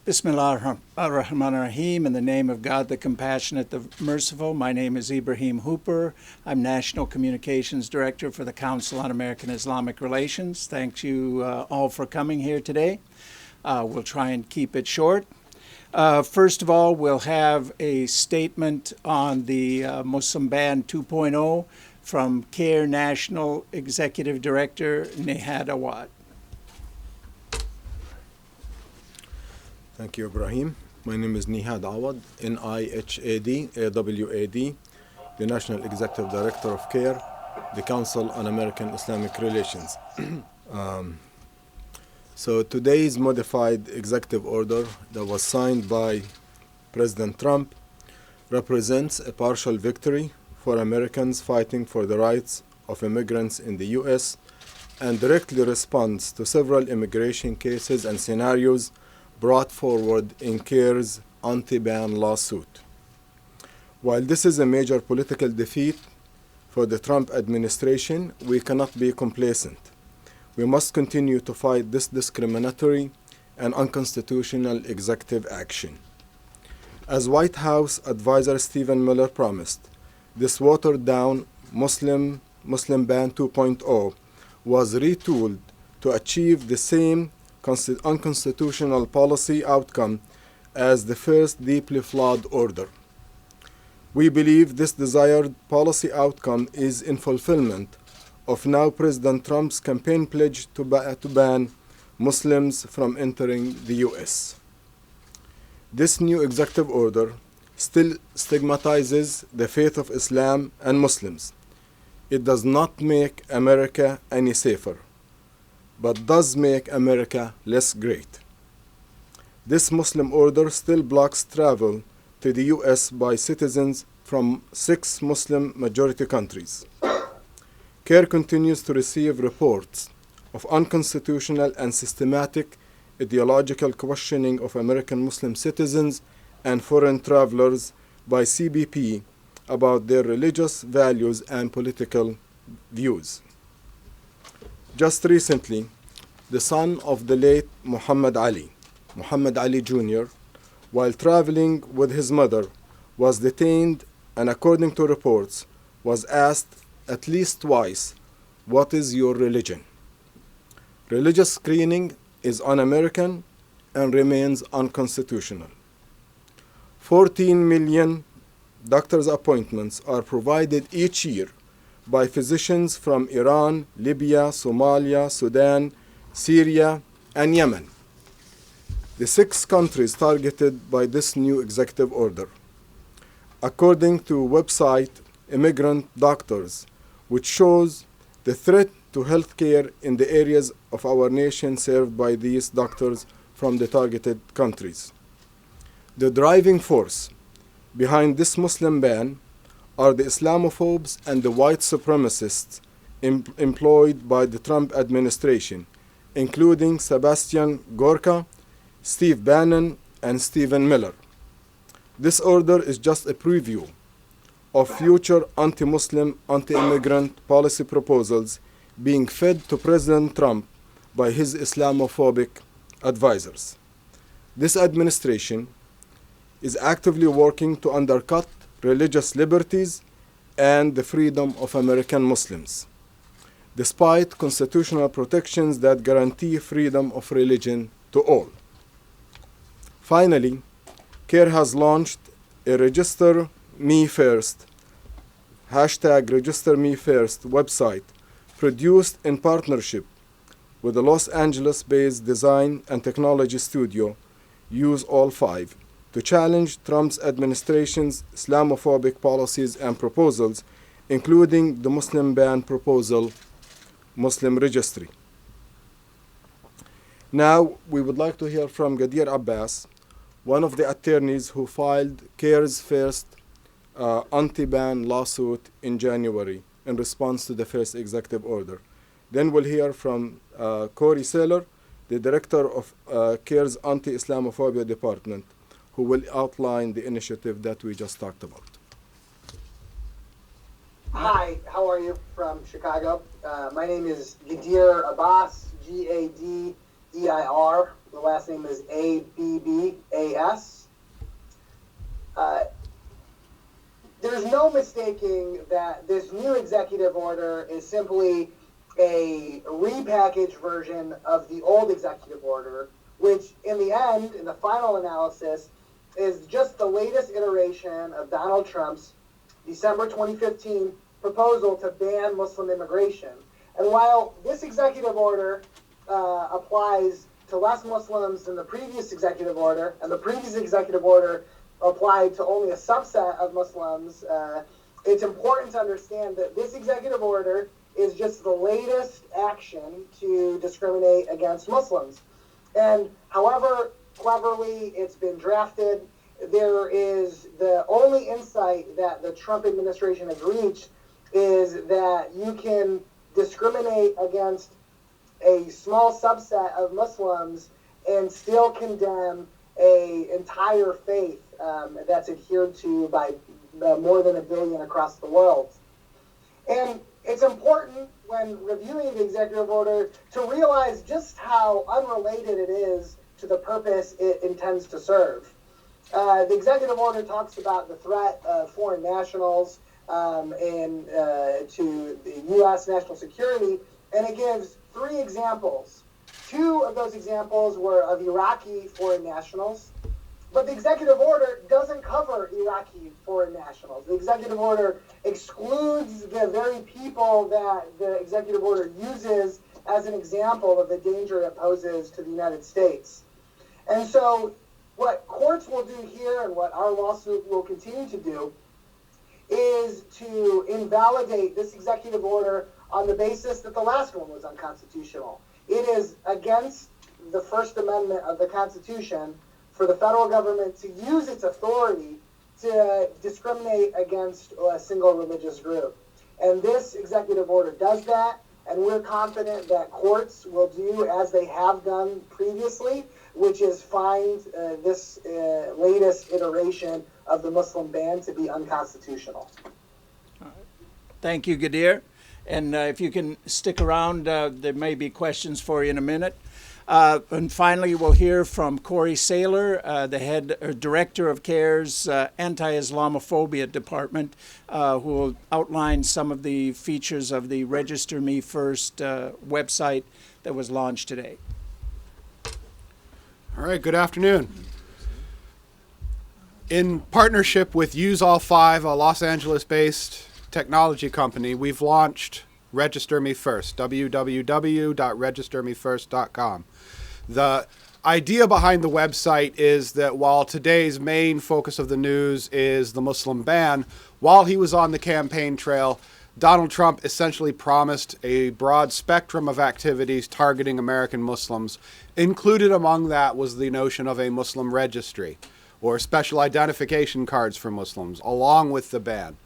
Bismillah ar-Rahman ar-Rahim. In the name of God, the Compassionate, the Merciful. My name is Ibrahim Hooper. I'm National Communications Director for the Council on American-Islamic Relations. Thank you all for coming here today. We'll try and keep it short. First of all, we'll have a statement on the Muslim Ban 2.0 from CAIR National Executive Director Nihad Awad. Thank you, Ibrahim. My name is Nihad Awad, N-I-H-A-D, A-W-A-D, the National Executive Director of CAIR, the Council on American-Islamic Relations. So today's modified executive order that was signed by President Trump represents a partial victory for Americans fighting for the rights of immigrants in the U.S. and directly responds to several immigration cases and scenarios brought forward in CAIR's anti-ban lawsuit. While this is a major political defeat for the Trump administration, we cannot be complacent. We must continue to fight this discriminatory and unconstitutional executive action. As White House advisor Stephen Miller promised, this watered-down Muslim Ban 2.0 was retooled to achieve the same unconstitutional policy outcome as the first deeply flawed order. We believe this desired policy outcome is in fulfillment of now President Trump's campaign pledge to ban Muslims from entering the U.S. This new executive order still stigmatizes the faith of Islam and Muslims. It does not make America any safer, but does make America less great. This Muslim order still blocks travel to the U.S. by citizens from 6 Muslim-majority countries. CAIR continues to receive reports of unconstitutional and systematic ideological questioning of American Muslim citizens and foreign travelers by CBP about their religious values and political views. Just recently, the son of the late Muhammad Ali Jr., while traveling with his mother, was detained and, according to reports, was asked at least twice, "What is your religion?" Religious screening is un-American and remains unconstitutional. 14 million doctor's appointments are provided each year by physicians from Iran, Libya, Somalia, Sudan, Syria, and Yemen, the 6 countries targeted by this new executive order. According to website Immigrant Doctors, which shows the threat to healthcare in the areas of our nation served by these doctors from the targeted countries. The driving force behind this Muslim ban are the Islamophobes and the white supremacists employed by the Trump administration, including Sebastian Gorka, Steve Bannon, and Stephen Miller. This order is just a preview of future anti-Muslim, anti-immigrant policy proposals being fed to President Trump by his Islamophobic advisors. This administration is actively working to undercut religious liberties and the freedom of American Muslims, despite constitutional protections that guarantee freedom of religion to all. Finally, CAIR has launched a RegisterMeFirst, #RegisterMeFirst website produced in partnership with the Los Angeles-based design and technology studio Use All 5 to challenge Trump's administration's Islamophobic policies and proposals, including the Muslim ban proposal, Muslim Registry. Now, we would like to hear from Gadir Abbas, one of the attorneys who filed CAIR's first anti-ban lawsuit in January in response to the first executive order. Then we'll hear from Corey Saylor, the director of CAIR's Anti-Islamophobia Department, who will outline the initiative that we just talked about. Hi, how are you? From Chicago. My name is Gadir Abbas, G-A-D-Z-I-R. EIR. The last name is ABBAS. There's no mistaking that this new executive order is simply a repackaged version of the old executive order, which in the end, in the final analysis, is just the latest iteration of Donald Trump's December 2015 proposal to ban Muslim immigration. And while this executive order applies to less Muslims than the previous executive order, and the previous executive order applied to only a subset of Muslims, it's important to understand that this executive order is just the latest action to discriminate against Muslims. And however cleverly it's been drafted, there is the only insight that the Trump administration has reached is that you can discriminate against a small subset of Muslims and still condemn an entire faith that's adhered to by more than 1 billion across the world. And it's important when reviewing the executive order to realize just how unrelated it is to the purpose it intends to serve. The executive order talks about the threat of foreign nationals and to the U.S. national security, and it gives 3 examples. 2 of those examples were of Iraqi foreign nationals, but the executive order doesn't cover Iraqi foreign nationals. The executive order excludes the very people that the executive order uses as an example of the danger it poses to the United States. And so what courts will do here, and what our lawsuit will continue to do, is to invalidate this executive order on the basis that the last one was unconstitutional. It is against the First Amendment of the Constitution for the federal government to use its authority to discriminate against a single religious group. And this executive order does that, and we're confident that courts will do as they have done previously, which is find this latest iteration of the Muslim ban to be unconstitutional. Thank you, Gadir. And if you can stick around, there may be questions for you in a minute. And finally, we'll hear from Corey Saylor, the director of CAIR's Anti-Islamophobia Department, who will outline some of the features of the RegisterMeFirst website that was launched today. All right, good afternoon. In partnership with UseAll5, a Los Angeles-based technology company, we've launched RegisterMeFirst, www.registermefirst.com. The idea behind the website is that while today's main focus of the news is the Muslim ban, while he was on the campaign trail, Donald Trump essentially promised a broad spectrum of activities targeting American Muslims. Included among that was the notion of a Muslim registry or special identification cards for Muslims, along with the ban.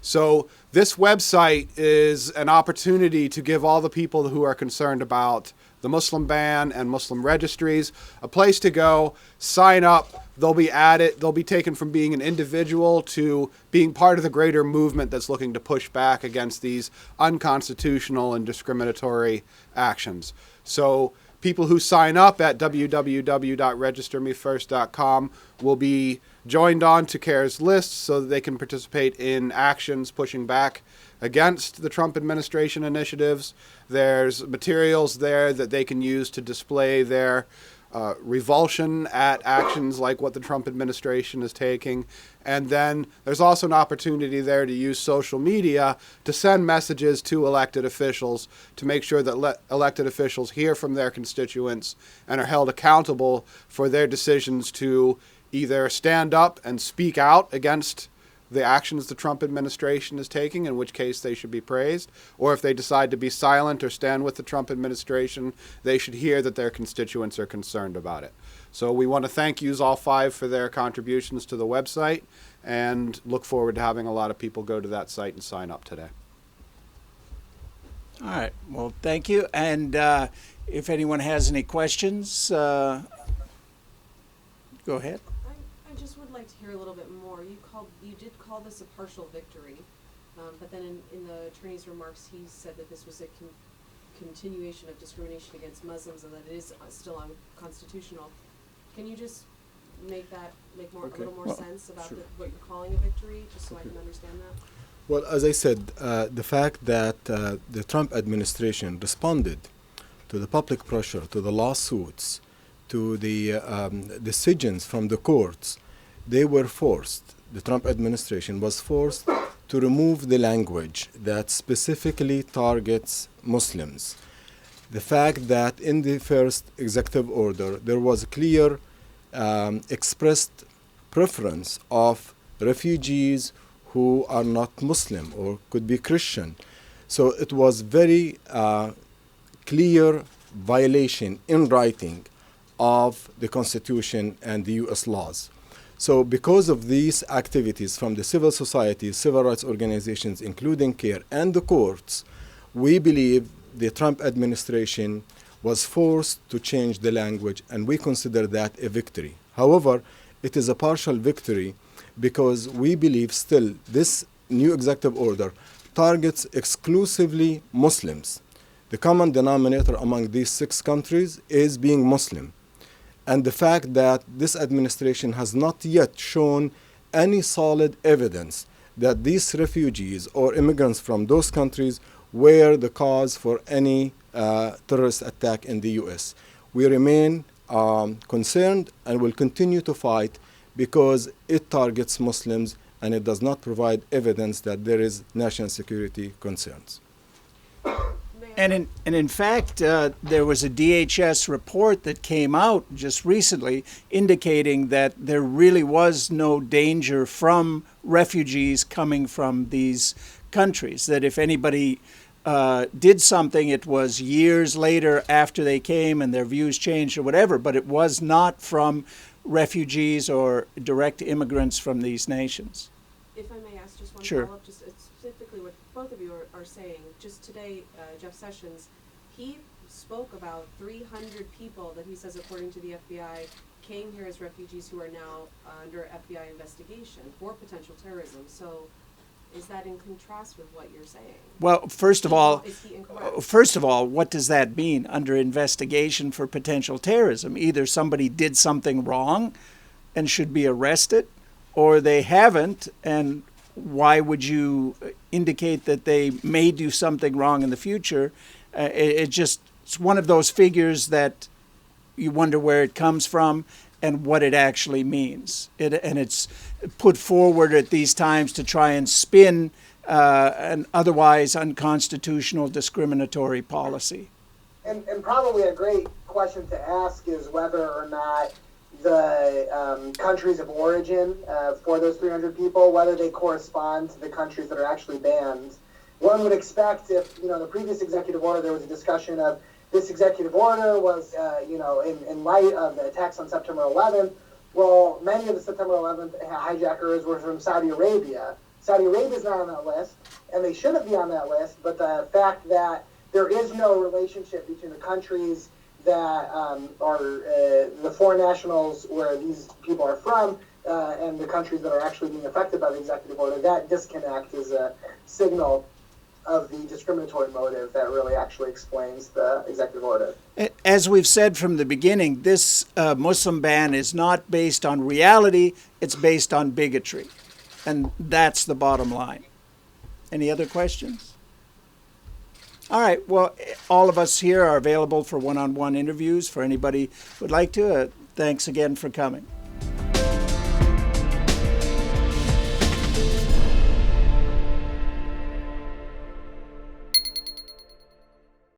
So this website is an opportunity to give all the people who are concerned about the Muslim ban and Muslim registries a place to go, sign up. They'll be added. They'll be taken from being an individual to being part of the greater movement that's looking to push back against these unconstitutional and discriminatory actions. So people who sign up at www.registermefirst.com will be joined on to CAIR's list so that they can participate in actions pushing back against the Trump administration initiatives. There's materials there that they can use to display their revulsion at actions like what the Trump administration is taking. And then there's also an opportunity there to use social media to send messages to elected officials to make sure that elected officials hear from their constituents and are held accountable for their decisions to either stand up and speak out against the actions the Trump administration is taking, in which case they should be praised, or if they decide to be silent or stand with the Trump administration, they should hear that their constituents are concerned about it. So we want to thank UseAll5 for their contributions to the website and look forward to having a lot of people go to that site and sign up today. All right. Well, thank you. And if anyone has any questions, go ahead. I just would like to hear a little bit more. You did call this a partial victory, but then in the attorney's remarks, he said that this was a continuation of discrimination against Muslims and that it is still unconstitutional. Can you just make a little more sense about what you're calling a victory, just so I can understand that? Well, as I said, the fact that the Trump administration responded to the public pressure, to the lawsuits, to the decisions from the courts, they were forced, the Trump administration was forced to remove the language that specifically targets Muslims. The fact that in the first executive order there was a clear expressed preference of refugees who are not Muslim or could be Christian. So it was very clear violation in writing of the Constitution and the U.S. laws. So because of these activities from the civil society, civil rights organizations, including CAIR and the courts, we believe the Trump administration was forced to change the language, and we consider that a victory. However, it is a partial victory because we believe still this new executive order targets exclusively Muslims. The common denominator among these 6 countries is being Muslim. And the fact that this administration has not yet shown any solid evidence that these refugees or immigrants from those countries were the cause for any terrorist attack in the U.S. We remain concerned and will continue to fight because it targets Muslims and it does not provide evidence that there is national security concerns. And in fact, there was a DHS report that came out just recently indicating that there really was no danger from refugees coming from these countries, that if anybody did something, it was years later after they came and their views changed or whatever, but it was not from refugees or direct immigrants from these nations. If I may ask just one Sure. follow-up, just specifically what both of you are saying. Just today, Jeff Sessions, he spoke about 300 people that he says, according to the FBI, came here as refugees who are now under FBI investigation for potential terrorism. So is that in contrast with what you're saying? Well, first of all, Is he incorrect? what does that mean under investigation for potential terrorism? Either somebody did something wrong and should be arrested, or they haven't, and why would you indicate that they may do something wrong in the future? It's one of those figures that you wonder where it comes from and what it actually means. And it's put forward at these times to try and spin an otherwise unconstitutional discriminatory policy. And probably a great question to ask is whether or not the countries of origin for those 300 people, whether they correspond to the countries that are actually banned. One would expect if, the previous executive order, there was a discussion of this executive order was, in light of the attacks on September 11th. Well, many of the September 11th hijackers were from Saudi Arabia. Saudi Arabia is not on that list, and they shouldn't be on that list, but the fact that there is no relationship between the countries that are the foreign nationals where these people are from and the countries that are actually being affected by the executive order, that disconnect is a signal of the discriminatory motive that really actually explains the executive order. As we've said from the beginning, this Muslim ban is not based on reality, it's based on bigotry. And that's the bottom line. Any other questions? All right, well, all of us here are available for one-on-one interviews for anybody who would like to. Thanks again for coming.